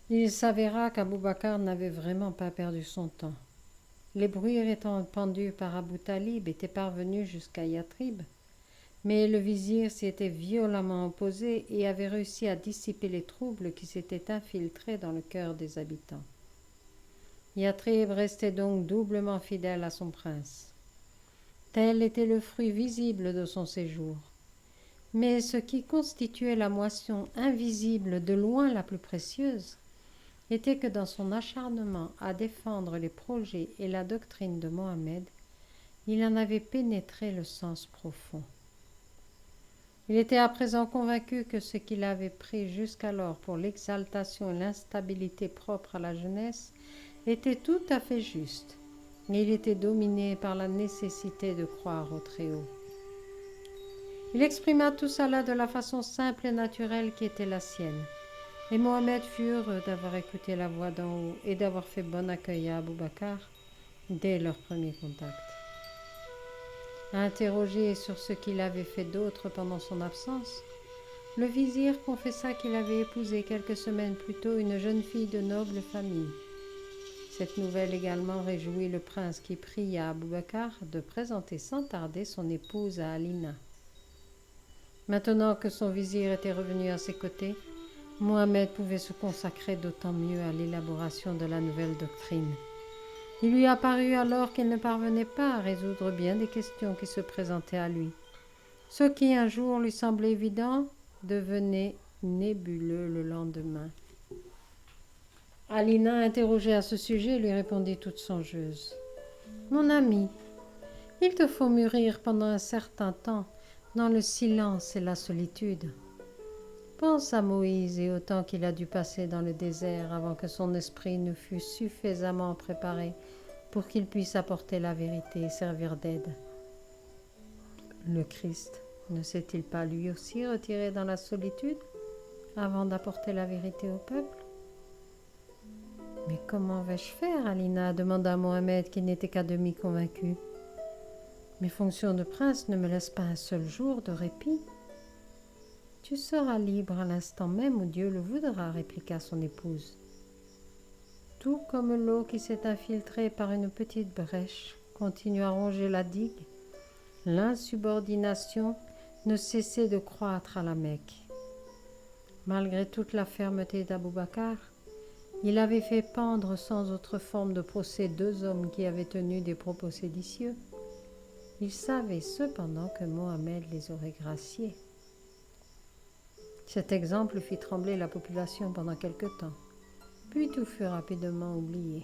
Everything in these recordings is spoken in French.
Il s'avéra qu'Abou Bakr n'avait vraiment pas perdu son temps. Les bruits répandus par Abu Talib étaient parvenus jusqu'à Yatrib, mais le vizir s'y était violemment opposé et avait réussi à dissiper les troubles qui s'étaient infiltrés dans le cœur des habitants. Yatrib restait donc doublement fidèle à son prince. Tel était le fruit visible de son séjour. Mais ce qui constituait la moisson invisible de loin la plus précieuse était que dans son acharnement à défendre les projets et la doctrine de Mohammed, il en avait pénétré le sens profond. Il était à présent convaincu que ce qu'il avait pris jusqu'alors pour l'exaltation et l'instabilité propres à la jeunesse était tout à fait juste, et il était dominé par la nécessité de croire au Très-Haut. Il exprima tout cela de la façon simple et naturelle qui était la sienne, et Mohammed fut heureux d'avoir écouté la voix d'en haut et d'avoir fait bon accueil à Abou Bakr dès leur premier contact. Interrogé sur ce qu'il avait fait d'autre pendant son absence, le vizir confessa qu'il avait épousé quelques semaines plus tôt une jeune fille de noble famille. Cette nouvelle également réjouit le prince qui pria Abou Bakr de présenter sans tarder son épouse à Alina. Maintenant que son vizir était revenu à ses côtés, Mohammed pouvait se consacrer d'autant mieux à l'élaboration de la nouvelle doctrine. Il lui apparut alors qu'il ne parvenait pas à résoudre bien des questions qui se présentaient à lui. Ce qui un jour lui semblait évident devenait nébuleux le lendemain. Alina, interrogée à ce sujet, lui répondit toute songeuse. « Mon ami, il te faut mûrir pendant un certain temps dans le silence et la solitude. Pense à Moïse et au temps qu'il a dû passer dans le désert avant que son esprit ne fût suffisamment préparé pour qu'il puisse apporter la vérité et servir d'aide. Le Christ ne s'est-il pas lui aussi retiré dans la solitude avant d'apporter la vérité au peuple ? Mais comment vais-je faire, Alina ? Demanda Mohammed, qui n'était qu'à demi convaincu. Mes fonctions de prince ne me laissent pas un seul jour de répit. Tu seras libre à l'instant même où Dieu le voudra, répliqua son épouse. Tout comme l'eau qui s'est infiltrée par une petite brèche continue à ronger la digue, l'insubordination ne cessait de croître à la Mecque. Malgré toute la fermeté d'Abou Bakr, il avait fait pendre sans autre forme de procès 2 hommes qui avaient tenu des propos séditieux. Il savait cependant que Mohammed les aurait graciés. Cet exemple fit trembler la population pendant quelque temps, puis tout fut rapidement oublié.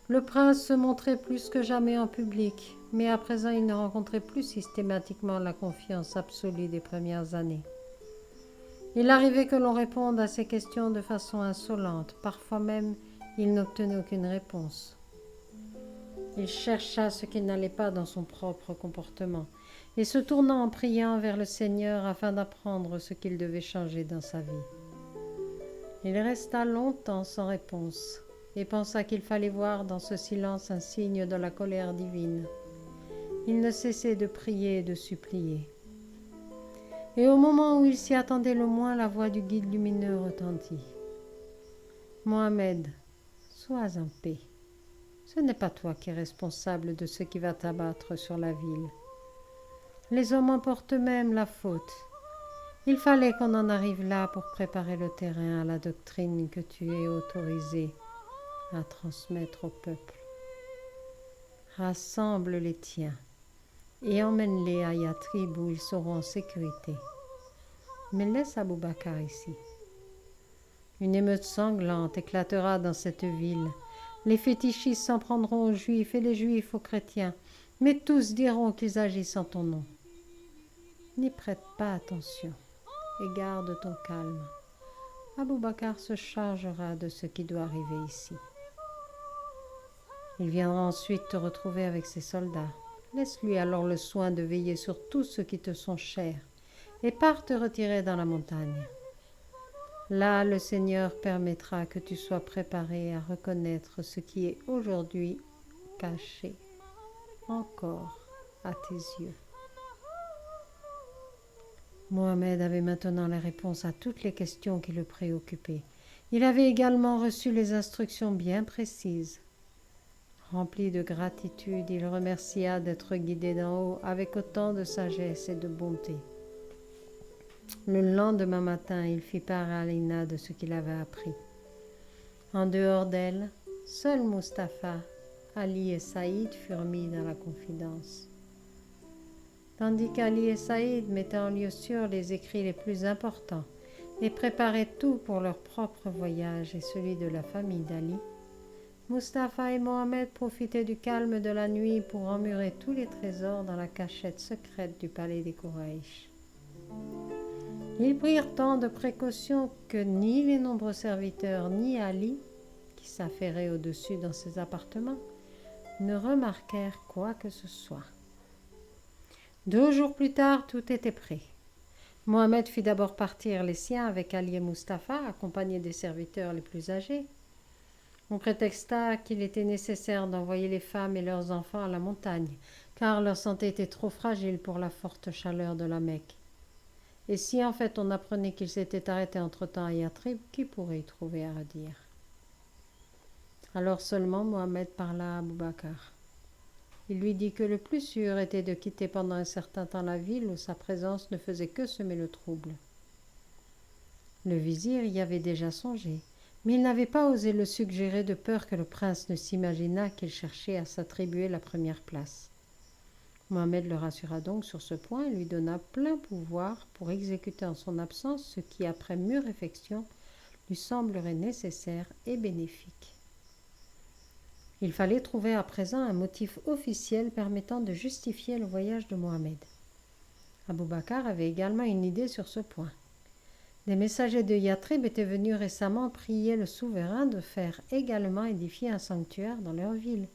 Le prince se montrait plus que jamais en public, mais à présent il ne rencontrait plus systématiquement la confiance absolue des premières années. Il arrivait que l'on réponde à ses questions de façon insolente, parfois même il n'obtenait aucune réponse. Il chercha ce qui n'allait pas dans son propre comportement, et se tourna en priant vers le Seigneur afin d'apprendre ce qu'il devait changer dans sa vie. Il resta longtemps sans réponse, et pensa qu'il fallait voir dans ce silence un signe de la colère divine. Il ne cessait de prier et de supplier. Et au moment où il s'y attendait le moins, la voix du guide lumineux retentit. « Mohammed, sois en paix. Ce n'est pas toi qui es responsable de ce qui va t'abattre sur la ville. Les hommes en portent eux-mêmes la faute. Il fallait qu'on en arrive là pour préparer le terrain à la doctrine que tu es autorisé à transmettre au peuple. Rassemble les tiens et emmène-les à Yatrib où ils seront en sécurité. Mais laisse Abou Bakr ici. Une émeute sanglante éclatera dans cette ville. Les fétichistes s'en prendront aux Juifs et les Juifs aux chrétiens, mais tous diront qu'ils agissent en ton nom. N'y prête pas attention et garde ton calme. Abou Bakr se chargera de ce qui doit arriver ici. Il viendra ensuite te retrouver avec ses soldats. Laisse-lui alors le soin de veiller sur tous ceux qui te sont chers et pars te retirer dans la montagne. Là, le Seigneur permettra que tu sois préparé à reconnaître ce qui est aujourd'hui caché encore à tes yeux. Mohammed avait maintenant la réponse à toutes les questions qui le préoccupaient. Il avait également reçu les instructions bien précises. Rempli de gratitude, il remercia d'être guidé d'en haut avec autant de sagesse et de bonté. Le lendemain matin, il fit part à Alina de ce qu'il avait appris. En dehors d'elle, seuls Mustapha, Ali et Saïd furent mis dans la confidence. Tandis qu'Ali et Saïd mettaient en lieu sûr les écrits les plus importants et préparaient tout pour leur propre voyage et celui de la famille d'Ali, Mustapha et Mohammed profitaient du calme de la nuit pour emmurer tous les trésors dans la cachette secrète du palais des Kouraïch. Ils prirent tant de précautions que ni les nombreux serviteurs ni Ali, qui s'affairait au-dessus dans ses appartements, ne remarquèrent quoi que ce soit. 2 jours plus tard, tout était prêt. Mohammed fit d'abord partir les siens avec Ali et Mustapha, accompagnés des serviteurs les plus âgés. On prétexta qu'il était nécessaire d'envoyer les femmes et leurs enfants à la montagne, car leur santé était trop fragile pour la forte chaleur de la Mecque. Et si en fait on apprenait qu'ils s'étaient arrêtés entre-temps à Yatrib, qui pourrait y trouver à redire? Alors seulement Mohammed parla à Abou Bakr. Il lui dit que le plus sûr était de quitter pendant un certain temps la ville où sa présence ne faisait que semer le trouble. Le vizir y avait déjà songé, mais il n'avait pas osé le suggérer de peur que le prince ne s'imaginât qu'il cherchait à s'attribuer la première place. Mohammed le rassura donc sur ce point et lui donna plein pouvoir pour exécuter en son absence ce qui, après mûre réflexion, lui semblerait nécessaire et bénéfique. Il fallait trouver à présent un motif officiel permettant de justifier le voyage de Mohammed. Abou Bakr avait également une idée sur ce point. Des messagers de Yatrib étaient venus récemment prier le souverain de faire également édifier un sanctuaire dans leur ville.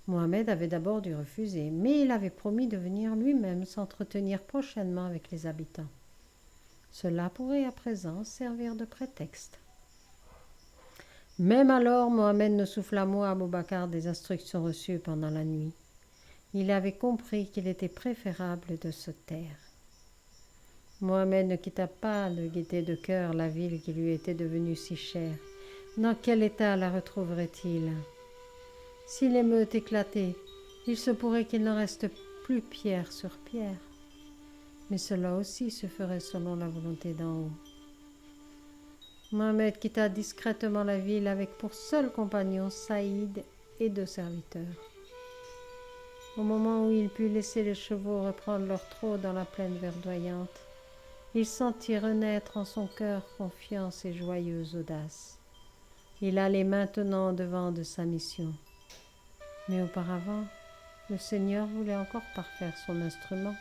Mohammed avait d'abord dû refuser, mais il avait promis de venir lui-même s'entretenir prochainement avec les habitants. Cela pourrait à présent servir de prétexte. Même alors, Mohammed ne souffla mot à Abou Bakr des instructions reçues pendant la nuit. Il avait compris qu'il était préférable de se taire. Mohammed ne quitta pas de gaieté de cœur la ville qui lui était devenue si chère. Dans quel état la retrouverait-il? Si l'émeute éclatait, il se pourrait qu'il n'en reste plus pierre sur pierre. Mais cela aussi se ferait selon la volonté d'en haut. Mohammed quitta discrètement la ville avec pour seul compagnon Saïd et 2 serviteurs. Au moment où il put laisser les chevaux reprendre leur trot dans la plaine verdoyante, il sentit renaître en son cœur confiance et joyeuse audace. Il allait maintenant au-devant de sa mission. Mais auparavant, le Seigneur voulait encore parfaire son instrument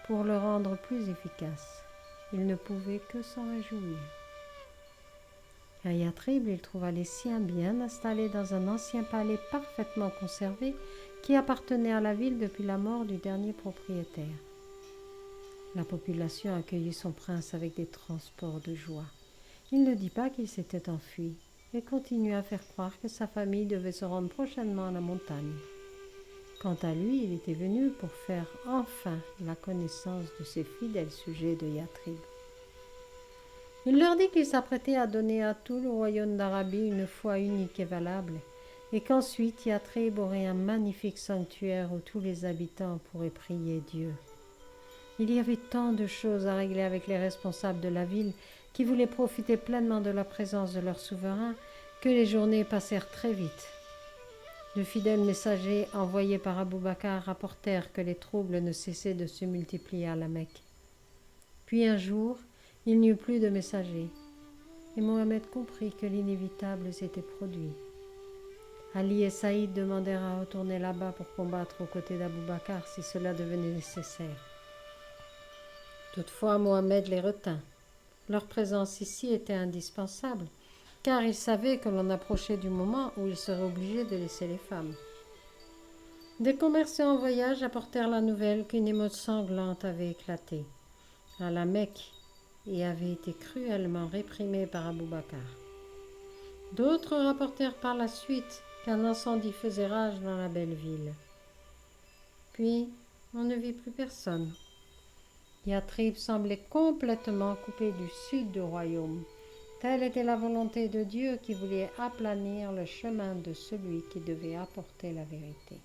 pour le rendre plus efficace. Il ne pouvait que s'en réjouir. À Yatrib, il trouva les siens bien installés dans un ancien palais parfaitement conservé qui appartenait à la ville depuis la mort du dernier propriétaire. La population accueillit son prince avec des transports de joie. Il ne dit pas qu'il s'était enfui et continua à faire croire que sa famille devait se rendre prochainement à la montagne. Quant à lui, il était venu pour faire enfin la connaissance de ses fidèles sujets de Yatrib. Il leur dit qu'il s'apprêtait à donner à tout le royaume d'Arabie une foi unique et valable, et qu'ensuite Yatrib aurait un magnifique sanctuaire où tous les habitants pourraient prier Dieu. Il y avait tant de choses à régler avec les responsables de la ville qui voulaient profiter pleinement de la présence de leur souverain que les journées passèrent très vite. De fidèles messagers envoyés par Abou Bakr rapportèrent que les troubles ne cessaient de se multiplier à la Mecque. Puis un jour, il n'y eut plus de messagers, et Mohammed comprit que l'inévitable s'était produit. Ali et Saïd demandèrent à retourner là-bas pour combattre aux côtés d'Abou Bakr si cela devenait nécessaire. Toutefois, Mohammed les retint. Leur présence ici était indispensable, car il savait que l'on approchait du moment où il serait obligé de laisser les femmes. Des commerçants en voyage apportèrent la nouvelle qu'une émeute sanglante avait éclaté à la Mecque et avait été cruellement réprimée par Abou Bakr. D'autres rapportèrent par la suite qu'un incendie faisait rage dans la belle ville. Puis, on ne vit plus personne. Yatrib semblait complètement coupé du sud du royaume, Telle était la volonté de Dieu qui voulait aplanir le chemin de celui qui devait apporter la vérité.